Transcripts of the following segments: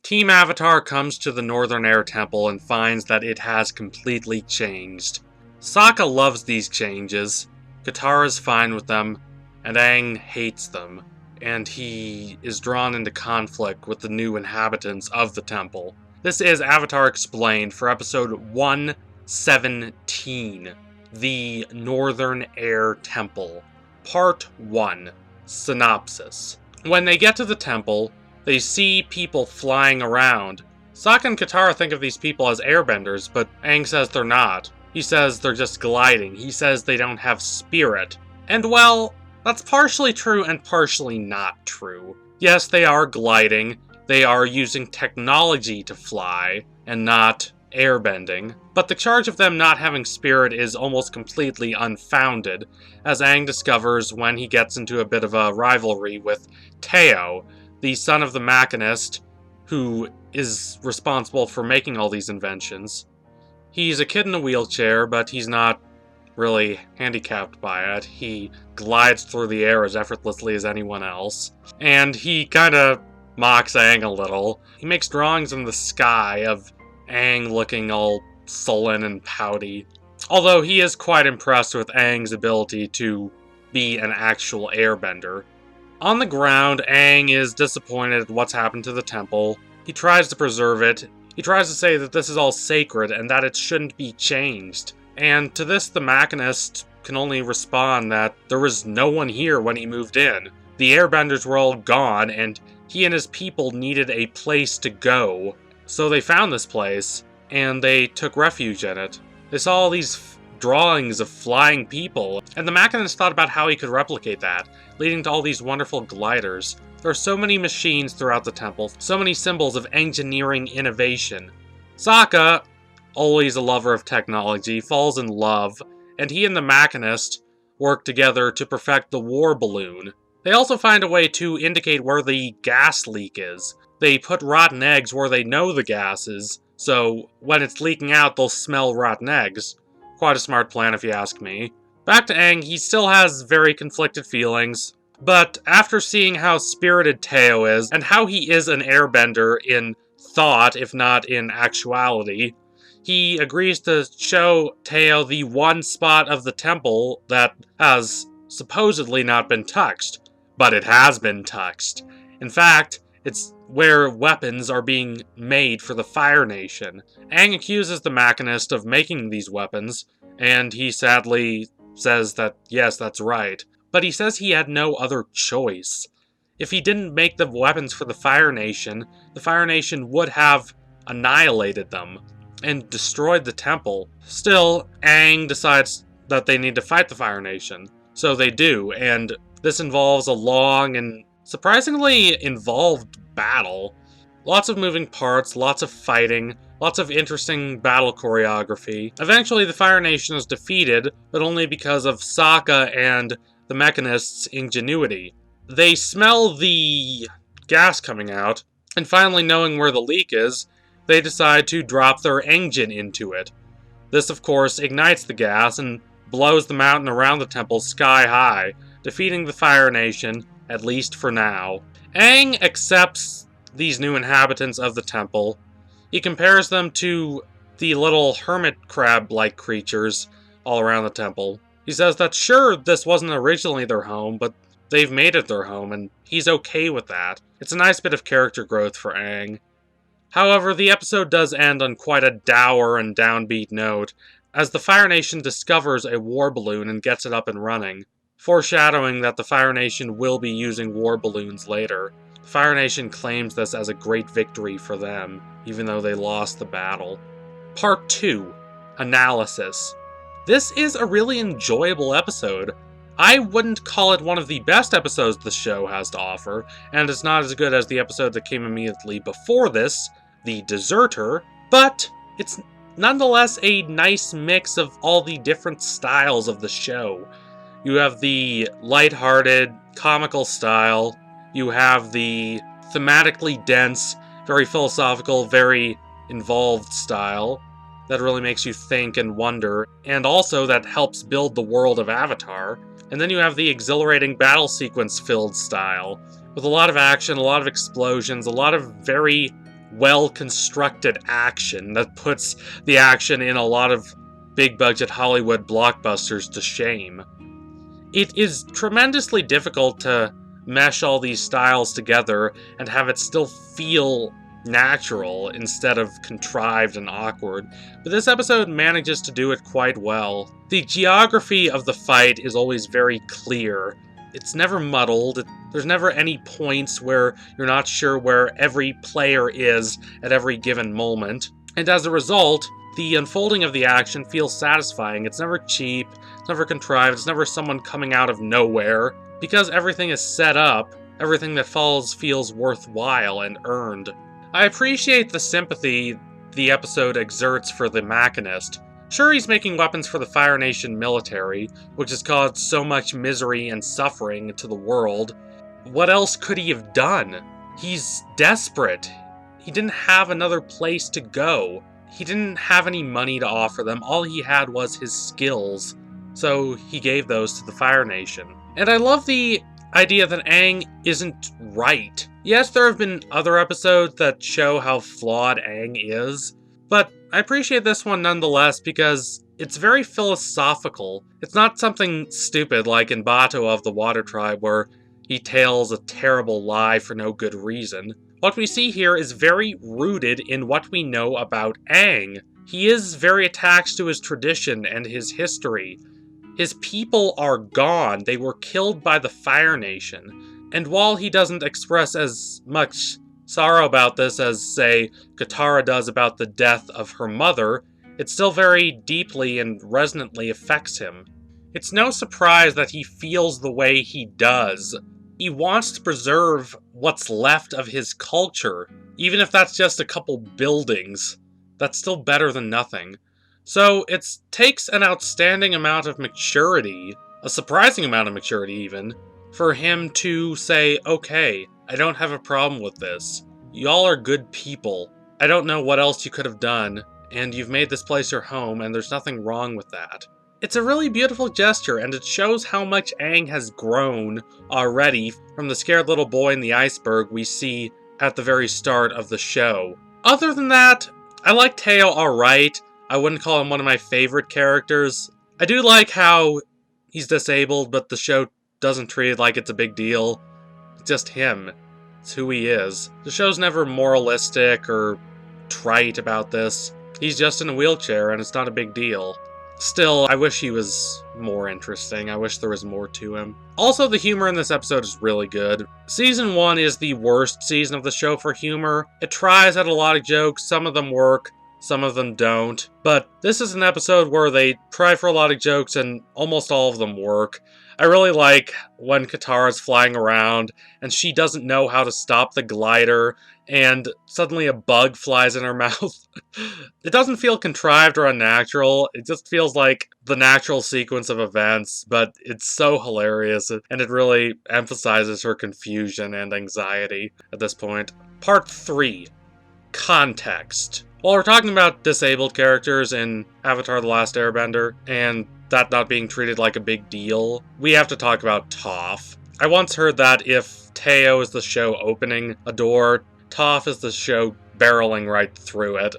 Team Avatar comes to the Northern Air Temple and finds that it has completely changed. Sokka loves these changes, Katara's fine with them, and Aang hates them, and he is drawn into conflict with the new inhabitants of the temple. This is Avatar Explained for episode 117, The Northern Air Temple, Part 1, Synopsis. When they get to the temple, they see people flying around. Sokka and Katara think of these people as airbenders, but Aang says they're not. He says they're just gliding. He says they don't have spirit. And well, that's partially true and partially not true. Yes, they are gliding. They are using technology to fly, and not airbending. But the charge of them not having spirit is almost completely unfounded, as Aang discovers when he gets into a bit of a rivalry with Teo, the son of the machinist who is responsible for making all these inventions. He's a kid in a wheelchair, but he's not really handicapped by it. He glides through the air as effortlessly as anyone else. And he kinda mocks Aang a little. He makes drawings in the sky of Aang looking all sullen and pouty. Although he is quite impressed with Aang's ability to be an actual airbender. On the ground, Aang is disappointed at what's happened to the temple. He tries to preserve it. He tries to say that this is all sacred and that it shouldn't be changed. And to this, the machinist can only respond that there was no one here when he moved in. The airbenders were all gone, and he and his people needed a place to go. So they found this place, and they took refuge in it. They saw all these drawings of flying people, and the machinist thought about how he could replicate that, leading to all these wonderful gliders. There are so many machines throughout the temple, so many symbols of engineering innovation. Sokka, always a lover of technology, falls in love, and he and the machinist work together to perfect the war balloon. They also find a way to indicate where the gas leak is. They put rotten eggs where they know the gas is, so when it's leaking out, they'll smell rotten eggs. Quite a smart plan if you ask me. Back to Aang, he still has very conflicted feelings, but after seeing how spirited Teo is, and how he is an airbender in thought, if not in actuality, he agrees to show Teo the one spot of the temple that has supposedly not been touched. But it has been touched. In fact, it's where weapons are being made for the Fire Nation. Aang accuses the machinist of making these weapons, and he sadly says that yes, that's right. But he says he had no other choice. If he didn't make the weapons for the Fire Nation would have annihilated them and destroyed the temple. Still, Aang decides that they need to fight the Fire Nation. So they do, and this involves a long and surprisingly involved battle. Lots of moving parts, lots of fighting, lots of interesting battle choreography. Eventually the Fire Nation is defeated, but only because of Sokka and the Mechanist's ingenuity. They smell the gas coming out, and finally knowing where the leak is, they decide to drop their engine into it. This, of course, ignites the gas and blows the mountain around the temple sky high, defeating the Fire Nation, at least for now. Aang accepts these new inhabitants of the temple. He compares them to the little hermit crab-like creatures all around the temple. He says that sure, this wasn't originally their home, but they've made it their home, and he's okay with that. It's a nice bit of character growth for Aang. However, the episode does end on quite a dour and downbeat note, as the Fire Nation discovers a war balloon and gets it up and running, foreshadowing that the Fire Nation will be using war balloons later. The Fire Nation claims this as a great victory for them, even though they lost the battle. Part 2. Analysis. This is a really enjoyable episode. I wouldn't call it one of the best episodes the show has to offer, and it's not as good as the episode that came immediately before this, The Deserter, but it's nonetheless a nice mix of all the different styles of the show. You have the lighthearted, comical style, you have the thematically dense, very philosophical, very involved style that really makes you think and wonder, and also that helps build the world of Avatar. And then you have the exhilarating battle sequence-filled style, with a lot of action, a lot of explosions, a lot of very well-constructed action that puts the action in a lot of big-budget Hollywood blockbusters to shame. It is tremendously difficult to mesh all these styles together and have it still feel natural instead of contrived and awkward, but this episode manages to do it quite well. The geography of the fight is always very clear. It's never muddled. There's never any points where you're not sure where every player is at every given moment. And as a result, the unfolding of the action feels satisfying. It's never cheap, it's never contrived, it's never someone coming out of nowhere. Because everything is set up, everything that follows feels worthwhile and earned. I appreciate the sympathy the episode exerts for the Machinist. Sure, he's making weapons for the Fire Nation military, which has caused so much misery and suffering to the world. What else could he have done? He's desperate. He didn't have another place to go. He didn't have any money to offer them. All he had was his skills. So he gave those to the Fire Nation. And I love the idea that Aang isn't right. Yes, there have been other episodes that show how flawed Aang is, but I appreciate this one nonetheless because it's very philosophical. It's not something stupid like in Bato of the Water Tribe where he tells a terrible lie for no good reason. What we see here is very rooted in what we know about Aang. He is very attached to his tradition and his history. His people are gone. They were killed by the Fire Nation. And while he doesn't express as much sorrow about this as, say, Katara does about the death of her mother, it still very deeply and resonantly affects him. It's no surprise that he feels the way he does. He wants to preserve what's left of his culture, even if that's just a couple buildings. That's still better than nothing. So it takes an outstanding amount of maturity, a surprising amount of maturity even, for him to say, okay, I don't have a problem with this. Y'all are good people. I don't know what else you could have done, and you've made this place your home, and there's nothing wrong with that. It's a really beautiful gesture, and it shows how much Aang has grown already from the scared little boy in the iceberg we see at the very start of the show. Other than that, I like Teo alright. I wouldn't call him one of my favorite characters. I do like how he's disabled, but the show doesn't treat it like it's a big deal. It's just him. It's who he is. The show's never moralistic or trite about this. He's just in a wheelchair, and it's not a big deal. Still, I wish he was more interesting. I wish there was more to him. Also, the humor in this episode is really good. Season 1 is the worst season of the show for humor. It tries at a lot of jokes. Some of them work. Some of them don't. But this is an episode where they try for a lot of jokes and almost all of them work. I really like when Katara's flying around and she doesn't know how to stop the glider and suddenly a bug flies in her mouth. It doesn't feel contrived or unnatural. It just feels like the natural sequence of events, but it's so hilarious and it really emphasizes her confusion and anxiety at this point. Part 3. Context. While we're talking about disabled characters in Avatar: The Last Airbender, and that not being treated like a big deal, we have to talk about Toph. I once heard that if Teo is the show opening a door, Toph is the show barreling right through it.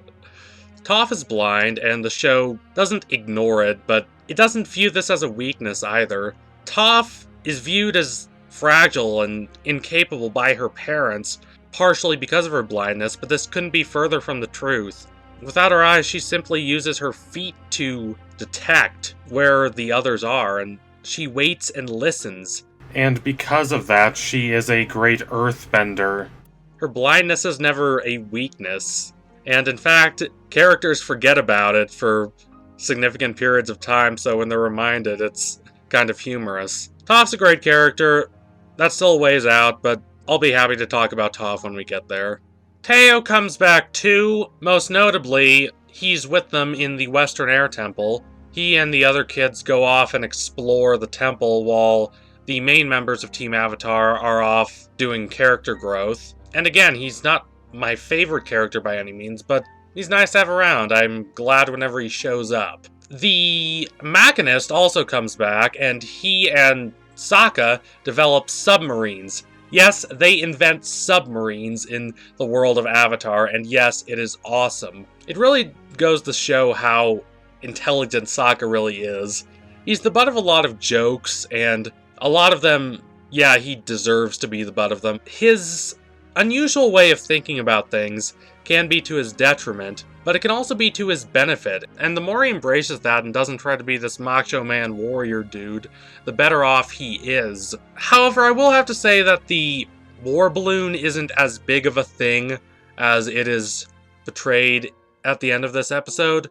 Toph is blind, and the show doesn't ignore it, but it doesn't view this as a weakness either. Toph is viewed as fragile and incapable by her parents, partially because of her blindness, but this couldn't be further from the truth. Without her eyes, she simply uses her feet to detect where the others are, and she waits and listens. And because of that, she is a great earthbender. Her blindness is never a weakness, and in fact, characters forget about it for significant periods of time, so when they're reminded, it's kind of humorous. Toph's a great character. That's still a ways out, but I'll be happy to talk about Toph when we get there. Teo comes back too. Most notably, he's with them in the Western Air Temple. He and the other kids go off and explore the temple while the main members of Team Avatar are off doing character growth. And again, he's not my favorite character by any means, but he's nice to have around. I'm glad whenever he shows up. The Machinist also comes back, and he and Sokka develop submarines. Yes, they invent submarines in the world of Avatar, and yes, it is awesome. It really goes to show how intelligent Sokka really is. He's the butt of a lot of jokes, and a lot of them, yeah, he deserves to be the butt of them. His unusual way of thinking about things can be to his detriment, but it can also be to his benefit, and the more he embraces that and doesn't try to be this macho man warrior dude, the better off he is. However, I will have to say that the war balloon isn't as big of a thing as it is portrayed at the end of this episode.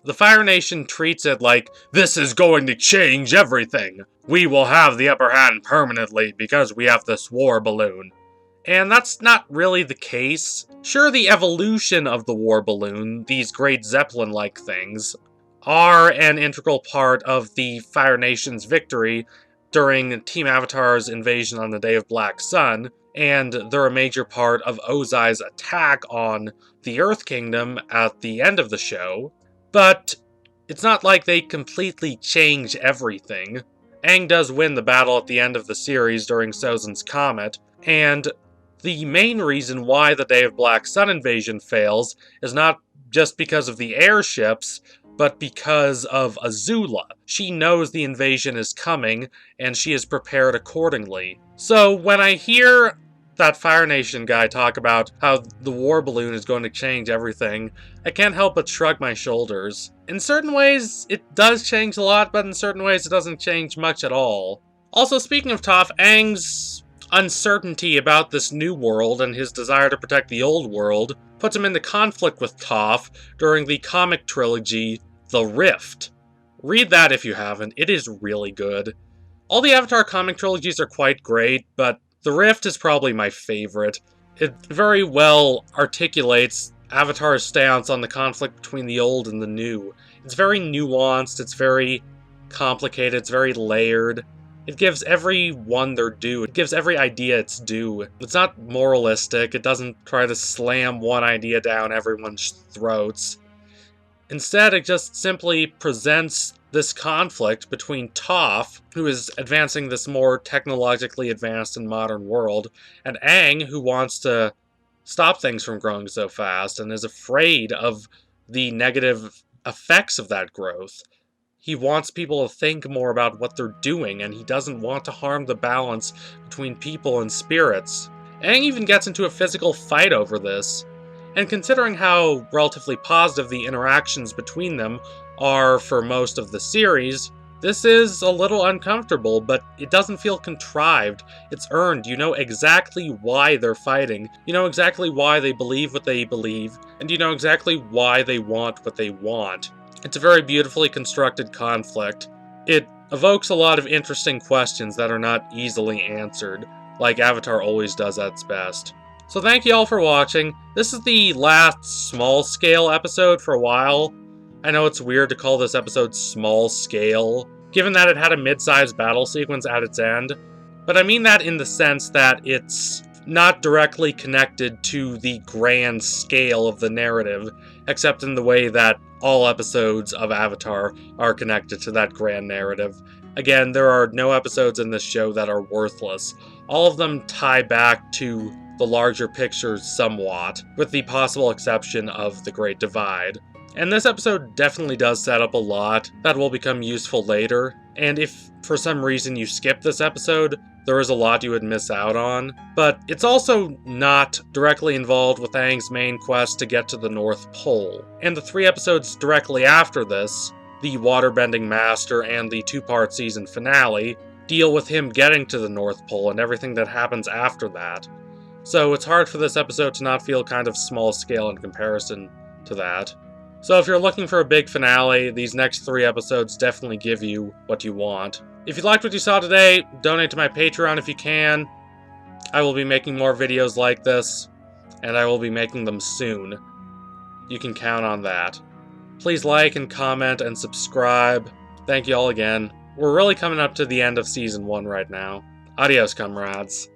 The Fire Nation treats it like, this is going to change everything. We will have the upper hand permanently because we have this war balloon. And that's not really the case. Sure, the evolution of the war balloon, these great Zeppelin-like things, are an integral part of the Fire Nation's victory during Team Avatar's invasion on the Day of Black Sun, and they're a major part of Ozai's attack on the Earth Kingdom at the end of the show, but it's not like they completely change everything. Aang does win the battle at the end of the series during Sozin's Comet, and the main reason why the Day of Black Sun invasion fails is not just because of the airships, but because of Azula. She knows the invasion is coming, and she is prepared accordingly. So when I hear that Fire Nation guy talk about how the war balloon is going to change everything, I can't help but shrug my shoulders. In certain ways, it does change a lot, but in certain ways it doesn't change much at all. Also, speaking of Toph, Aang's uncertainty about this new world and his desire to protect the old world puts him into conflict with Toph during the comic trilogy, The Rift. Read that if you haven't, it is really good. All the Avatar comic trilogies are quite great, but The Rift is probably my favorite. It very well articulates Avatar's stance on the conflict between the old and the new. It's very nuanced, it's very complicated, it's very layered. It gives every one their due. It gives every idea its due. It's not moralistic. It doesn't try to slam one idea down everyone's throats. Instead, it just simply presents this conflict between Toph, who is advancing this more technologically advanced and modern world, and Aang, who wants to stop things from growing so fast and is afraid of the negative effects of that growth. He wants people to think more about what they're doing, and he doesn't want to harm the balance between people and spirits. Aang even gets into a physical fight over this. And considering how relatively positive the interactions between them are for most of the series, this is a little uncomfortable, but it doesn't feel contrived. It's earned. You know exactly why they're fighting. You know exactly why they believe what they believe, and you know exactly why they want what they want. It's a very beautifully constructed conflict. It evokes a lot of interesting questions that are not easily answered, like Avatar always does at its best. So thank you all for watching. This is the last small-scale episode for a while. I know it's weird to call this episode small-scale, given that it had a mid-sized battle sequence at its end, but I mean that in the sense that it's not directly connected to the grand scale of the narrative, except in the way that all episodes of Avatar are connected to that grand narrative. Again, there are no episodes in this show that are worthless. All of them tie back to the larger picture somewhat, with the possible exception of the Great Divide. And this episode definitely does set up a lot that will become useful later, and if for some reason you skip this episode, there is a lot you would miss out on. But it's also not directly involved with Aang's main quest to get to the North Pole. And the 3 episodes directly after this, the Waterbending Master and the 2-part season finale, deal with him getting to the North Pole and everything that happens after that. So it's hard for this episode to not feel kind of small scale in comparison to that. So if you're looking for a big finale, these next 3 episodes definitely give you what you want. If you liked what you saw today, donate to my Patreon if you can. I will be making more videos like this, and I will be making them soon. You can count on that. Please like and comment and subscribe. Thank you all again. We're really coming up to the end of Season 1 right now. Adios, comrades.